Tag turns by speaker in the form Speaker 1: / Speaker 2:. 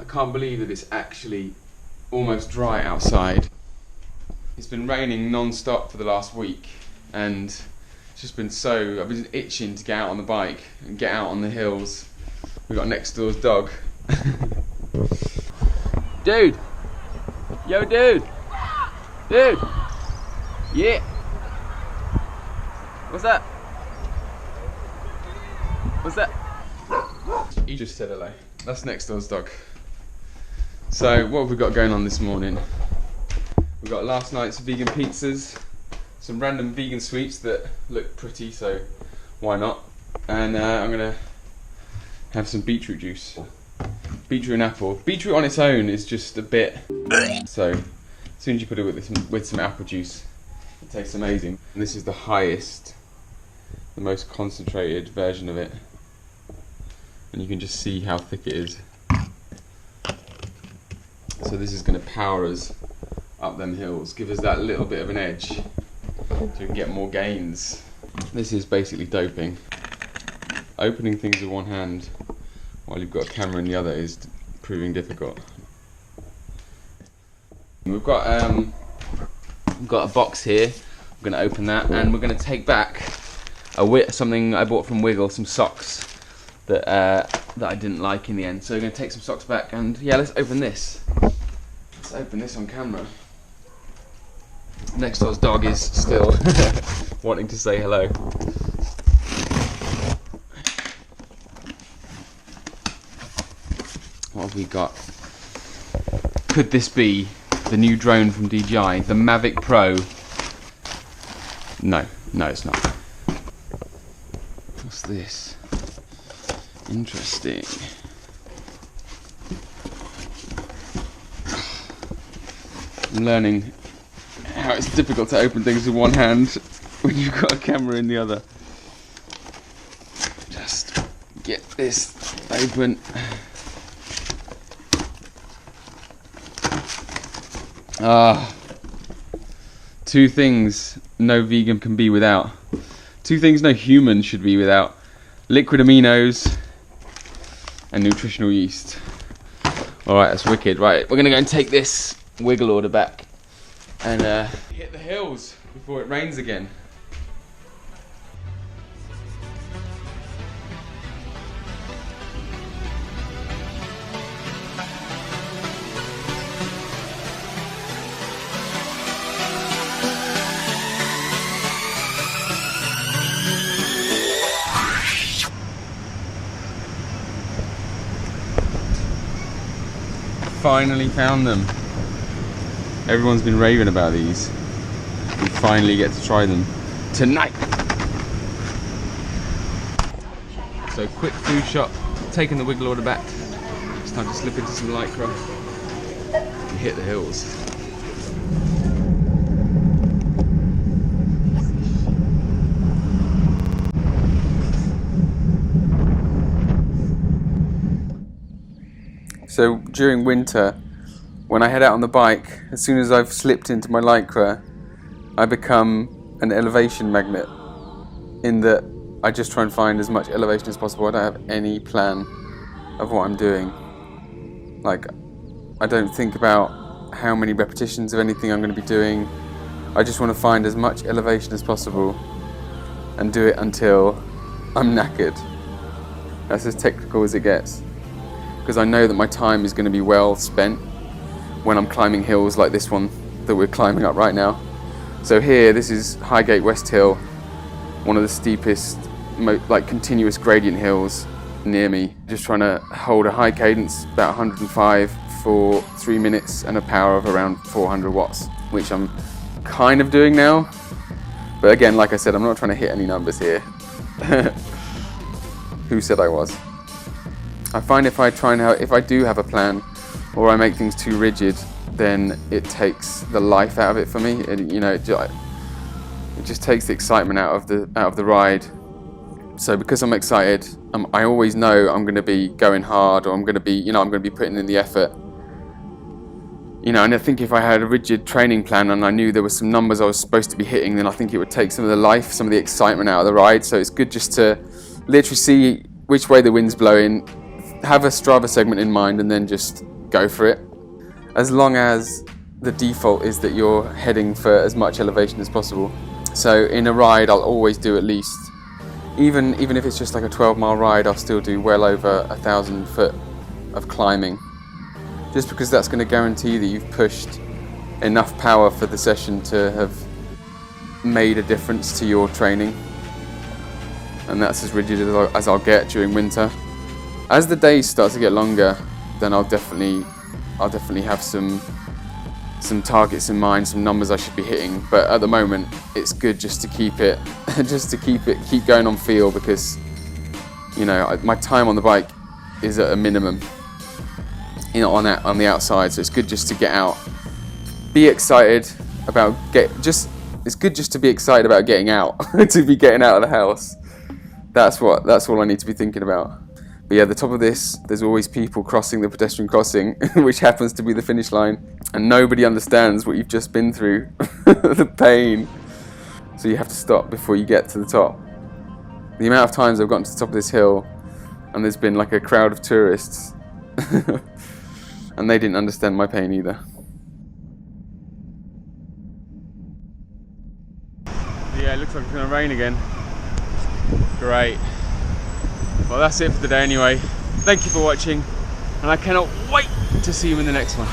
Speaker 1: can't believe that it's actually almost dry outside. It's been raining non-stop for the last week, and it's just been so... I've been itching to get out on the bike and get out on the hills. We've got next door's dog. Dude! Yo, dude! Dude! Yeah! What's that? What's that? He just said hello. That's next door's dog. So, what have we got going on this morning? We've got last night's vegan pizzas, some random vegan sweets that look pretty, so why not? And I'm gonna have some beetroot juice. Beetroot and apple. Beetroot on its own is just a bit, so as soon as you put it with some apple juice, it tastes amazing. And this is the highest, the most concentrated version of it. And you can just see how thick it is. So this is going to power us up them hills, give us that little bit of an edge so we can get more gains. This is basically doping. Opening things with one hand while you've got a camera in the other is proving difficult. We've got a box here. We're going to open that and we're going to take back something I bought from Wiggle, some socks that I didn't like in the end. So we're going to take some socks back and yeah, let's open this. Let's open this on camera. Next door's dog is still wanting to say hello. What have we got? Could this be the new drone from DJI, the Mavic Pro? No, it's not. What's this? Interesting. I'm learning how it's difficult to open things with one hand when you've got a camera in the other. Just get this open. Two things no vegan can be without. Two things no human should be without. Liquid aminos and nutritional yeast. Alright, that's wicked. Right, we're going to go and take this Wiggle order back and hit the hills before it rains again. Finally found them. Everyone's been raving about these. We finally get to try them tonight. So quick food shop, taking the Wiggle order back. It's time to slip into some Lycra and hit the hills. So during winter, when I head out on the bike, as soon as I've slipped into my Lycra, I become an elevation magnet, in that I just try and find as much elevation as possible. I don't have any plan of what I'm doing. Like, I don't think about how many repetitions of anything I'm going to be doing. I just want to find as much elevation as possible and do it until I'm knackered. That's as technical as it gets. Because I know that my time is going to be well spent when I'm climbing hills like this one that we're climbing up right now. So here, this is Highgate West Hill, one of the steepest, continuous gradient hills near me. Just trying to hold a high cadence, about 105 for 3 minutes and a power of around 400 watts, which I'm kind of doing now. But again, like I said, I'm not trying to hit any numbers here. Who said I was? I find if I do have a plan, or I make things too rigid, then it takes the life out of it for me. It just takes the excitement out of the ride. So because I'm excited, I always know I'm going to be going hard, or I'm going to be putting in the effort. And I think if I had a rigid training plan and I knew there were some numbers I was supposed to be hitting, then I think it would take some of the life, some of the excitement out of the ride. So it's good just to literally see which way the wind's blowing, have a Strava segment in mind, and then just go for it. As long as the default is that you're heading for as much elevation as possible. So in a ride, I'll always do at least, even if it's just like a 12-mile ride, I'll still do well over 1,000 foot of climbing. Just because that's going to guarantee that you've pushed enough power for the session to have made a difference to your training. And that's as rigid as I'll get during winter. As the days start to get longer, then I'll definitely have some targets in mind, some numbers I should be hitting. But at the moment, it's good just to keep going on feel, because you know my time on the bike is at a minimum, you know, on the outside. So it's good just to get out, be excited about it's good just to be excited about getting out, to be getting out of the house. That's all I need to be thinking about. But yeah, the top of this, there's always people crossing the pedestrian crossing, which happens to be the finish line, and nobody understands what you've just been through, the pain. So you have to stop before you get to the top. The amount of times I've gotten to the top of this hill, and there's been like a crowd of tourists, and they didn't understand my pain either. Yeah, it looks like it's going to rain again. Great. Well, that's it for the day anyway. Thank you for watching, and I cannot wait to see you in the next one.